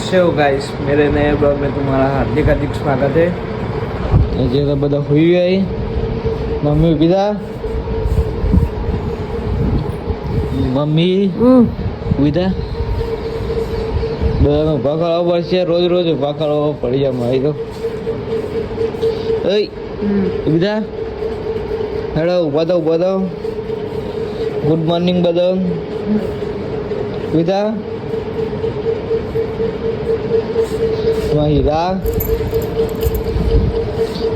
कैसे हो गाइस, मेरे नए ब्लॉग में तुम्हारा हार्दिक हार्दिक स्वागत है। ये तो बता हुई गई मम्मी पिता मम्मी पिता બધા ઊભા કરાવવો પડશે, રોજ રોજ ઊભા કરાવવો પડી જાય મારી તો. બધા હેડો ઊભા તો ગુડ મોર્નિંગ બધા બધા હીરા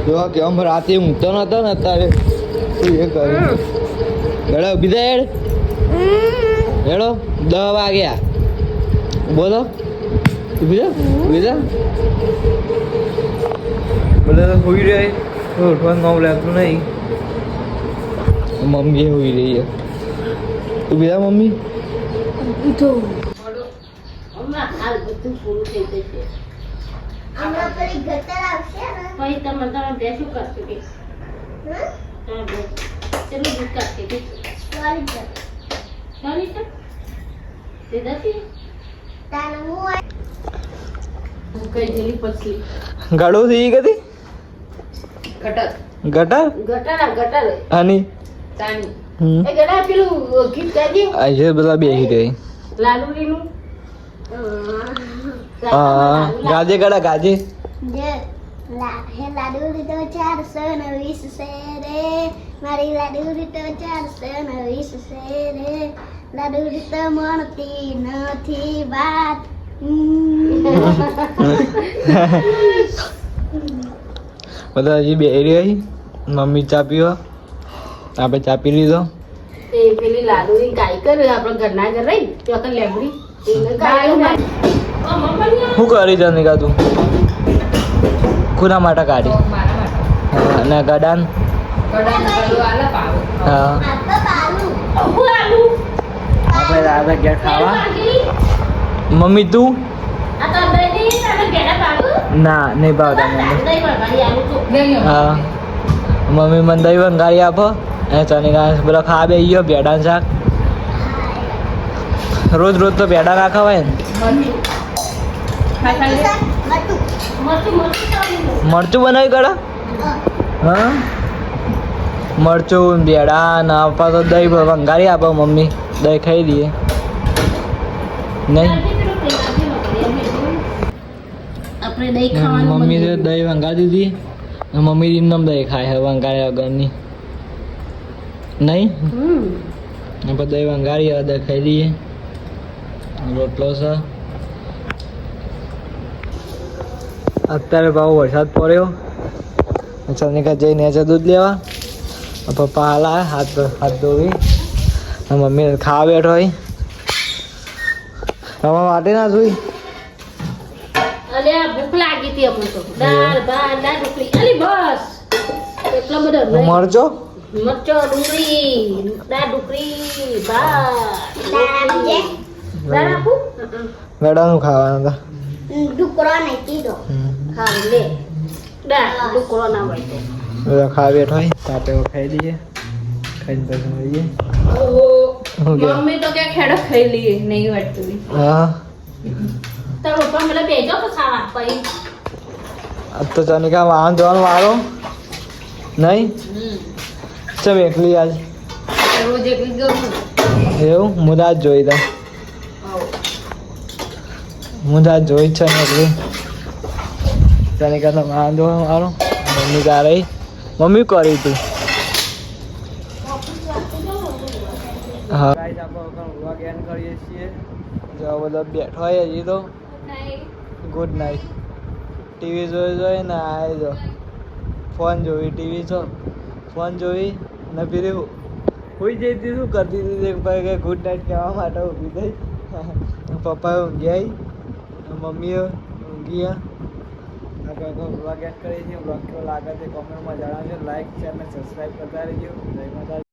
જો કે આમ રાતે ઊંઘતો નતો ને અત્યારે શું એ કર્યું. હેડો બીજા હેડો 10 વાગ્યા બોલો બીજા બીજા બધા તો હોઈ રહે ઉઠવાનું નામ લાગતું નહીં. મમ્મી હોઈ રહી છે. તું બીજા મમ્મી ગાડો થઈ ગઈ ગટર આની એ ગડા પેલું ગીત ગાજી આજે બધા બેહી ગઈ લાલુરીનું ગાજે ગડા ગાજે જે હે લાડુરી તો 420 છે રે મારી લાડુરી તો 420 છે રે લાડુરી તો મળતી નથી વાત. બધા હજી બેહી રહી. મમ્મી ચા પીવા આપણે ચા પી લીધો. એ પેલી લાડુની ગાય કરે આપણે ઘરના ઘર રહી તો તો લેબડી શું કરી જનિકા તું કોના માટે કાઢી અને ગડાન હા આપણે દાદા ઘેર ખાવા. મમ્મી તું ના નહીં ભાવતા મમ્મી. હા મમ્મી મને દહીં વંગારી આપો અને ચનિકા પેલા ખા બે ગયો ભેડાનું શાક. રોજ રોજ તો ભેડા ના ખવાય ને. મરચું બનાવી કડા હા મરચું ભેડા ના આપવા તો દહીં વંગારી આપો મમ્મી દહીં ખાઈ દઈએ નહીં. મમ્મી તો દહીં વંગારી દીધી. મમ્મી એમનેમ દહીં ખાય છે વંગાર્યા વગરની નહીં. આપણે દહીં વંગારી દહીં ખાઈ દઈએ. રોટલો છે. અત્યારે ભાવ વરસાદ પડ્યો. ચનિકા જઈને છે દૂધ લેવા. પપ્પા હાલા હાથ ધોવી. મમ્મી ખાવા બેઠો હોય. આમાં વાટે ના જોઈ અલે ભૂખ લાગી હતી આપણે તો દાળ ભાત દાળ ઢોકળી અલી બસ એટલો બધો મરચો ડુંગળી દાળ ઢોકળી ભાત દાળ આપું ગળાનું ખાવાનું હતા. ડુકરો નહીં કીધો હા લે દાળ ડુકરો ના હોય તો બધા ખાવા બેઠો હોય તો આપણે ખાઈ દઈએ. ખાઈને પછી મળીએ. મમ્મી તો કે ખેડો ખાઈ લઈએ નહીં વાટતું. હા તાર પપ્પા મને બેજો તો ખાવા પઈ તો ચનિકા વાહન જવાનો વારો નહીં. ચમ એકલી આજ રોજ એકલી ગયું એવું મુદા જ જોઈ તા મુદા જ જોઈ છે ને એકલી. ચનિકા તો વાહન જવાનો વારો. મમ્મી કા રહી મમ્મી કરી તું હા કરીએ છીએ. જો બધા બેઠો હોય હજી તો ગુડ નાઇટ. ટીવી જોઈ ને આવે જો ફોન જોઈ ટીવી છો ફોન જોઈ ને પેલી હોઈ જઈ હતી શું કરતી હતી ભાઈ કે ગુડ નાઇટ કહેવા માટે ઊભી થઈ. પપ્પા ઊંઘ્યા મમ્મીઓ ઊંઘ્યા. આપણે બ્લોગ એડ કરીએ છીએ. બ્લોગ કેવો લાગે છે કોમેન્ટમાં જણાવજો. લાઈક શેર અને સબસ્ક્રાઈબ કરતા રહેજો. જય માતા.